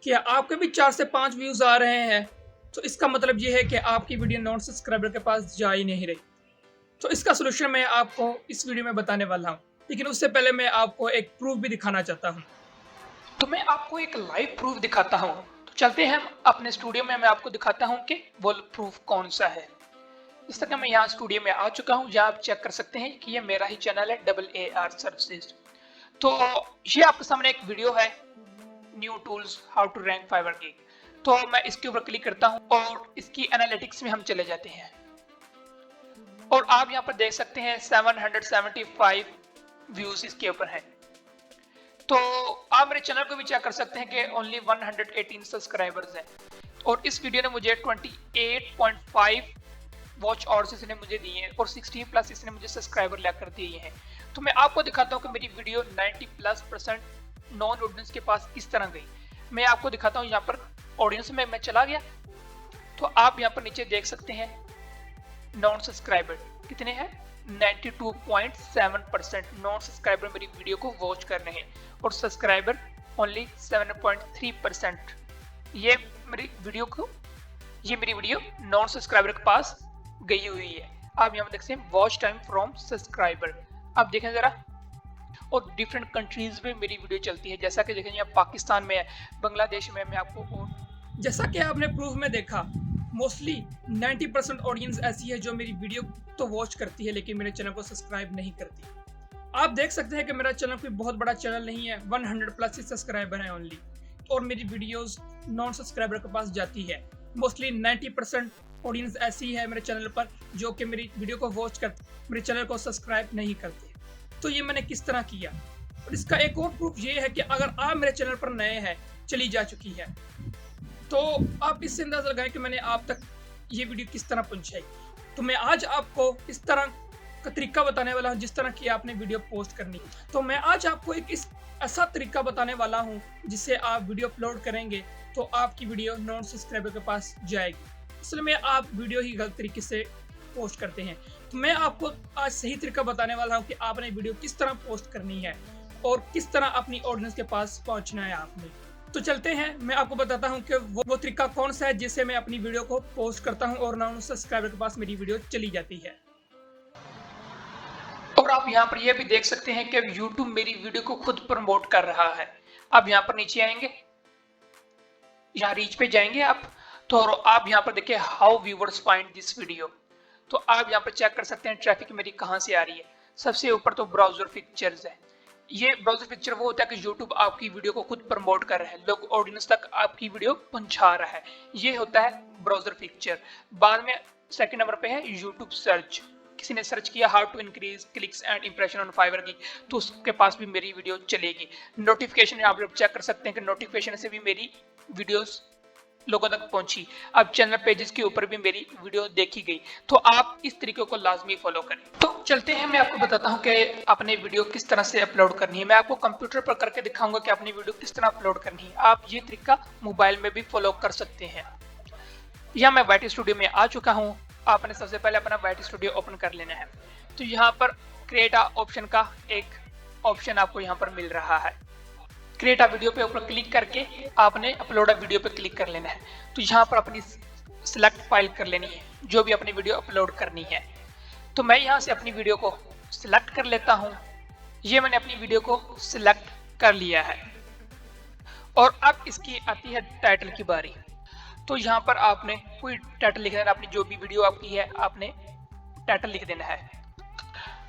कि आपके भी 4 से 5 व्यूज़ आ रहे हैं, तो इसका मतलब ये है कि आपकी वीडियो नॉन सब्सक्राइबर के पास जा ही नहीं रही। तो इसका सॉल्यूशन मैं आपको इस वीडियो में बताने वाला हूँ। लेकिन उससे पहले मैं आपको एक प्रूफ भी दिखाना चाहता हूँ। तो मैं आपको एक लाइव प्रूफ दिखाता हूँ। तो चलते हैं हम अपने स्टूडियो में, मैं आपको दिखाता हूँ कि वो प्रूफ कौन सा है। इस तरह मैं यहाँ स्टूडियो में आ चुका हूँ, जहाँ आप चेक कर सकते हैं कि ये मेरा ही चैनल है AAR सर्विसेज। तो ये आपके सामने एक वीडियो है, new tools how to rank Fiverr gig. तो मैं इसके ऊपर क्लिक करता हूँ और इसकी एनालिटिक्स में हम चले जाते हैं और आप यहाँ पर देख सकते हैं 775 व्यूज इसके ऊपर हैं। तो आप मेरे चैनल को भी चेक कर सकते हैं कि ओनली 118 सब्सक्राइबर्स हैं और इस वीडियो ने मुझे 28.5 वॉच आवर्स इसने मुझे दिए हैं और 16+ इसने मुझे सब्सक्राइबर लेकर दिए हैं। तो मैं आपको दिखाता हूँ कि मेरी वीडियो 90+% नॉन ऑडियंस के पास किस तरह गई। मैं आपको दिखाता हूँ, यहाँ पर ऑडियंस में मैं चला गया तो आप यहाँ पर नीचे देख सकते हैं नॉन सब्सक्राइबर कितने हैं, 92.7% नॉन सब्सक्राइबर मेरी वीडियो को वॉच कर रहे हैं और सब्सक्राइबर ओनली 7.3%। ये मेरी वीडियो नॉन सब्सक्राइबर के पास गई हुई है। आप यहाँ पर देख सकते हैं वॉच टाइम फ्रॉम सब्सक्राइबर। आप देखें जरा, और डिफरेंट कंट्रीज में मेरी वीडियो चलती है, जैसा कि देखें यहाँ पाकिस्तान में है, बांग्लादेश में। मैं आपको और जैसा कि आपने प्रूफ में देखा, मोस्टली 90% ऑडियंस ऐसी है जो मेरी वीडियो तो वॉच करती है लेकिन मेरे चैनल को सब्सक्राइब नहीं करती। आप देख सकते हैं कि मेरा चैनल कोई बहुत बड़ा चैनल नहीं है, 100+ ही सब्सक्राइबर हैं ओनली, और मेरी वीडियोस नॉन सब्सक्राइबर के पास जाती है। मोस्टली 90% ऑडियंस ऐसी है मेरे चैनल पर जो कि मेरी वीडियो को वॉच करते, मेरे चैनल को सब्सक्राइब नहीं करते। तो ये मैंने किस तरह किया, और इसका एक और प्रूफ ये है कि अगर आप मेरे चैनल पर नए हैं, चली जा चुकी है, तो आप इससे अंदाजा लगाएं कि मैंने आप तक ये वीडियो किस तरह पहुंचाई। तो मैं आज आपको इस तरह का तरीका बताने वाला हूं जिस तरह की आपने वीडियो पोस्ट करनी। तो मैं आज आपको एक ऐसा तरीका बताने वाला हूं जिससे आप वीडियो अपलोड करेंगे तो आपकी वीडियो नॉन सब्सक्राइबर के पास जाएगी। इसलिए में आप वीडियो ही गलत तरीके से पोस्ट करते हैं। तो मैं आपको आज सही तरीका बताने वाला हूं कि आपने वीडियो किस तरह पोस्ट करनी है और किस तरह अपनी ऑडियंस के पास पहुंचना है आपने। तो चलते हैं, मैं आपको बताता हूं कि वो तरीका कौन सा है जिससे मैं अपनी वीडियो को पोस्ट करता हूं और नॉन सब्सक्राइबर के पास मेरी वीडियो चली जाती है। और आप यहाँ पर यह भी देख सकते हैं कि YouTube मेरी वीडियो को खुद प्रमोट कर रहा है। आप यहाँ पर नीचे आएंगे, यहाँ रीच पे जाएंगे आप, तो आप यहाँ पर देखिए how viewers find this video. तो आप यहाँ पर चेक कर सकते हैं ट्रैफिक मेरी कहाँ से आ रही है। सबसे ऊपर तो ब्राउजर पिक्चर्स है। ये ब्राउजर पिक्चर वो होता है कि YouTube आपकी वीडियो को खुद प्रमोट कर रहा है, लोग ऑडियंस तक आपकी वीडियो पहुंचा रहा है। ये होता है ब्राउजर पिक्चर। बाद में सेकंड नंबर पे है YouTube सर्च। किसी ने सर्च किया how to increase clicks and impression on Fiverr gig, तो उसके पास भी मेरी वीडियो चलेगी। नोटिफिकेशन आप लोग चेक कर सकते हैं कि नोटिफिकेशन से भी मेरी वीडियोस लोगों तक पहुंची। अब चैनल पेजेस के ऊपर भी मेरी वीडियो देखी गई। तो आप इस तरीके को लाजमी फॉलो करें। तो चलते हैं, मैं आपको बताता हूं कि आपने वीडियो किस तरह से अपलोड करनी है। मैं आपको कंप्यूटर पर करके दिखाऊंगा कि अपनी वीडियो किस तरह अपलोड करनी है। आप ये तरीका मोबाइल में भी फॉलो कर सकते हैं। या मैं वाइटी स्टूडियो में आ चुका हूँ। आपने सबसे पहले अपना वाइटी स्टूडियो ओपन कर लेना है। तो यहाँ पर क्रिएट ऑप्शन का एक ऑप्शन आपको यहाँ पर मिल रहा है। क्रिएट वीडियो पे ऊपर क्लिक करके आपने अपलोड वीडियो पे क्लिक कर लेना है। तो यहाँ पर अपनी सिलेक्ट फाइल कर लेनी है जो भी अपनी वीडियो अपलोड करनी है। तो मैं यहाँ से अपनी वीडियो को सिलेक्ट कर लेता हूँ। ये मैंने अपनी वीडियो को सिलेक्ट कर लिया है और अब इसकी आती है टाइटल की बारी। तो यहाँ पर आपने कोई टाइटल लिख देना, अपनी जो भी वीडियो आपकी है आपने टाइटल लिख देना है।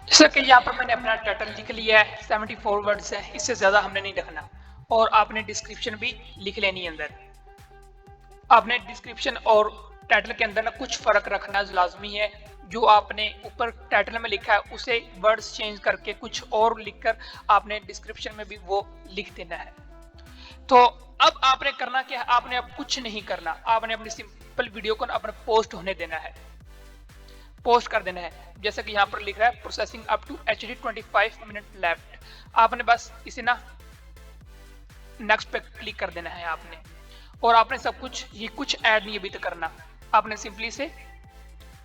जैसा कि यहाँ पर मैंने अपना टाइटल लिख लिया है, 74 वर्ड्स है, इससे ज्यादा हमने नहीं लिखना। और आपने डिस्क्रिप्शन भी लिख लेनी है। अंदर आपने डिस्क्रिप्शन और टाइटल के अंदर ना कुछ फर्क रखना लाजमी है। जो आपने ऊपर टाइटल में लिखा है उसे वर्ड्स चेंज करके कुछ और लिखकर आपने डिस्क्रिप्शन में भी वो लिख देना है। तो अब आपने करना क्या है, आपने अब कुछ नहीं करना। आपने अपनी सिंपल वीडियो को अपना पोस्ट होने देना है, पोस्ट कर देना है। जैसे कि यहाँ पर लिख रहा है processing up to HD 25 minute left. आपने बस इसे ना नेक्स्ट पे क्लिक कर देना है आपने। और आपने सब कुछ, ये कुछ ऐड नहीं अभी तक करना। आपने सिंपली से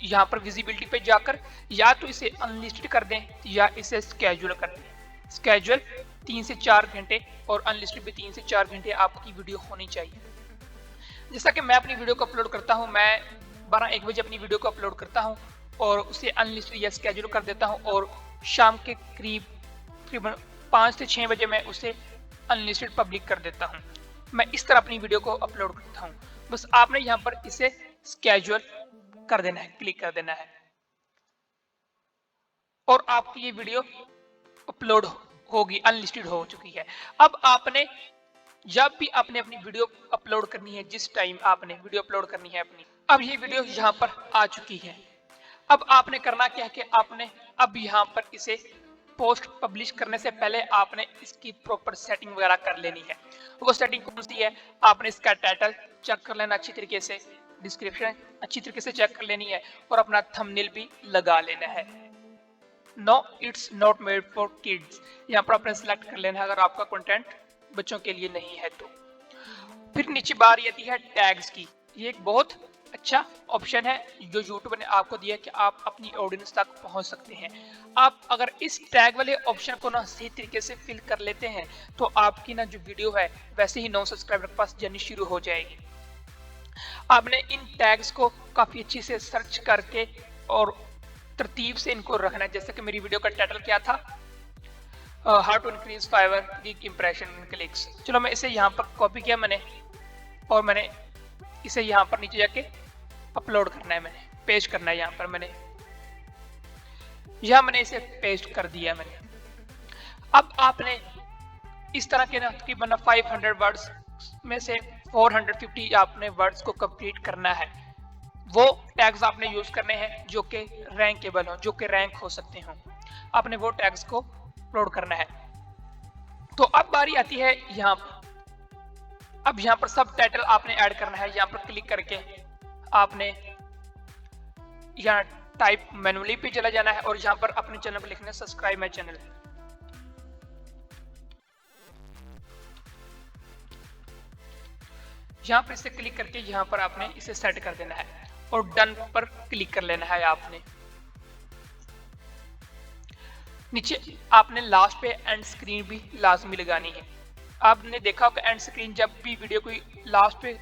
यहाँ पर विजिबिलिटी पे जाकर या तो इसे अनलिस्टेड कर दें या इसे स्केड्यूल कर दें। स्केड्यूल 3 से 4 घंटे और अनलिस्टेड भी 3 से 4 घंटे आपकी वीडियो होनी चाहिए। जैसा कि मैं अपनी वीडियो को अपलोड करता हूं, मैं 12-1 बजे अपनी वीडियो को अपलोड करता हूं और उसे अनलिस्टेड या स्केड्यूल कर देता हूं और शाम के करीबन 5 से 6 बजे मैं उसे अनलिस्टेड पब्लिक कर देता हूं। मैं इस तरह अपनी वीडियो को अपलोड करता हूं। बस आपने यहाँ पर इसे स्केड्यूल कर देना है, क्लिक कर देना है और आपकी ये वीडियो अपलोड होगी, अनलिस्टेड हो चुकी है। अब आपने जब भी आपने अपनी वीडियो अपलोड करनी है, जिस टाइम आपने वीडियो अपलोड करनी है अपनी, अब ये वीडियो यहाँ पर आ चुकी है। अब आपने करना क्या है कि आपने अब यहाँ पर इसे पोस्ट पब्लिश करने से पहले आपने इसकी प्रॉपर सेटिंग वगैरह कर लेनी है। वो सेटिंग कौन सी है? आपने इसका टाइटल चेक कर लेना अच्छी तरीके से, डिस्क्रिप्शन अच्छी तरीके से चेक कर लेनी है और अपना थंबनेल भी लगा लेना है। No it's not made for kids, यहाँ पर आपने सिलेक्ट कर लेना है अगर आपका कंटेंट बच्चों के लिए नहीं है तो। फिर नीचे बारी आती है टैग्स की। ये एक बहुत अच्छा ऑप्शन है जो यूट्यूब ने आपको दिया कि आप अपनी ऑडियंस तक पहुंच सकते हैं। आप अगर इस टैग वाले ऑप्शन को ना सही तरीके से फिल कर लेते हैं तो आपकी ना जो वीडियो है वैसे ही 9 सब्सक्राइबर के पास जानी शुरू हो जाएगी। आपने इन टैग्स को काफी अच्छी से सर्च करके और तरतीब से इनको रखना है। जैसे कि मेरी वीडियो का टाइटल क्या था, how to increase Fiverr gig impression clicks. चलो मैं इसे यहाँ पर कॉपी किया मैंने और मैंने इसे यहाँ पर नीचे जाके अपलोड करना है, मैंने पेस्ट करना है। यहाँ पर मैंने इसे पेस्ट कर दिया मैंने। अब आपने इस तरह के ना तकरीबन 500 वर्ड्स में से 450 आपने वर्ड्स को कंप्लीट करना है। वो टैग्स आपने यूज करने हैं जो कि रैंकेबल हो, जो कि रैंक हो सकते हो। आपने वो टैग्स को अपलोड करना है। तो अब बारी आती है यहाँ पर। अब यहाँ पर सब टाइटल आपने ऐड करना है। यहाँ पर क्लिक करके आपने यहाँ टाइप मैनुअली पे चला जाना है और यहाँ पर अपने चैनल पर लिखना है सब्सक्राइब माय चैनल। यहाँ पर इसे क्लिक करके यहाँ पर आपने इसे सेट कर देना है और डन पर क्लिक कर लेना है। आपने नीचे आपने लास्ट पे एंड स्क्रीन भी लाजमी लगानी है। आपने देखा होगा एंड स्क्रीन जब भी वीडियो कोई लास्ट पे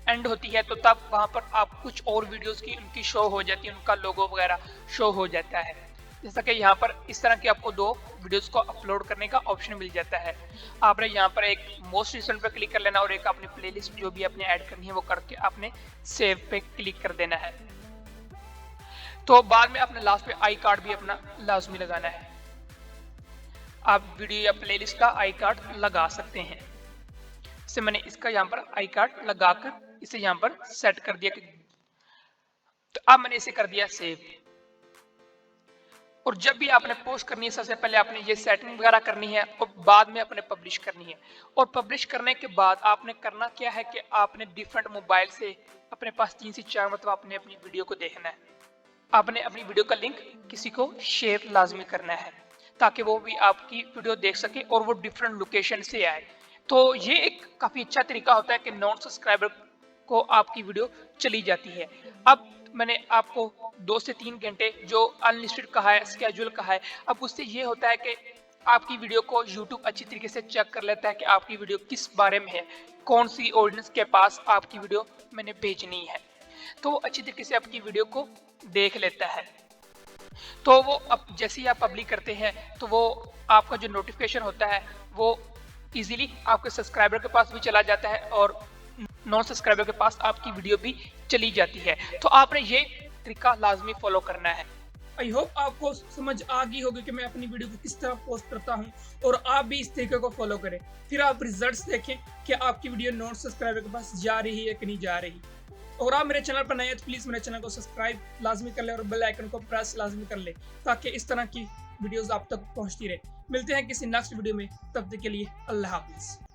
एंड होती है तो तब वहां पर आप कुछ और वीडियोस की उनकी शो हो जाती है, उनका लोगो वगैरह शो हो जाता है। जैसा कि यहाँ पर इस तरह की आपको 2 वीडियोस को अपलोड करने का ऑप्शन मिल जाता है। आपने यहाँ पर एक मोस्ट रिसेंट पे क्लिक कर लेना और एक अपनी प्लेलिस्ट जो भी आपने ऐड करनी है वो करके आपने सेव पे क्लिक कर देना है। तो बाद में आपने लास्ट पे आई कार्ड भी अपना लाजमी लगाना है। आप वीडियो या प्लेलिस्ट का आई कार्ड लगा सकते हैं। इसे मैंने इसका यहाँ पर आई कार्ड लगाकर इसे यहाँ पर सेट कर दिया। तो अब मैंने इसे कर दिया सेव। और जब भी आपने पोस्ट करनी है सबसे पहले आपने ये सेटिंग वगैरह करनी है और बाद में आपने पब्लिश करनी है। और पब्लिश करने के बाद आपने करना क्या है कि आपने डिफरेंट मोबाइल से अपने पास 3 से 4 मतलब आपने अपनी वीडियो को देखना है। आपने अपनी वीडियो का लिंक किसी को शेयर लाजमी करना है ताकि वो भी आपकी वीडियो देख सके और वो डिफरेंट लोकेशन से आए। तो ये एक काफी अच्छा तरीका होता है कि नॉन सब्सक्राइबर को आपकी वीडियो चली जाती है। अब मैंने आपको 2 से 3 घंटे जो अनलिस्टेड कहा है, स्केड्यूल कहा है, अब उससे ये होता है कि आपकी वीडियो को YouTube अच्छी तरीके से चेक कर लेता है कि आपकी वीडियो किस बारे में है, कौन सी ऑडियंस के पास आपकी वीडियो मैंने भेजनी है। तो वो अच्छी तरीके से आपकी वीडियो को देख लेता है। तो वो अब जैसे ही आप पब्लिक करते हैं तो वो आपका जो नोटिफिकेशन होता है वो इजीली आपके सब्सक्राइबर के पास भी चला जाता है और नॉन सब्सक्राइबर के पास आपकी वीडियो भी चली जाती है। तो आपने ये तरीका लाजमी फॉलो करना है। आई होप आपको समझ आ गई होगी कि मैं अपनी वीडियो को किस तरह पोस्ट करता हूं और आप भी इस तरीके को फॉलो करें। फिर आप रिजल्ट्स देखें कि आपकी वीडियो नॉन सब्सक्राइबर के पास जा रही है कि नहीं जा रही। और आप मेरे चैनल पर नए हैं तो प्लीज़ मेरे चैनल को सब्सक्राइब लाजमी कर ले और बेल आइकन को प्रेस लाजमी कर ले ताकि इस तरह की वीडियोस आप तक पहुंचती रहे। मिलते हैं किसी नेक्स्ट वीडियो में, तब तक के लिए अल्लाह हाफिज़।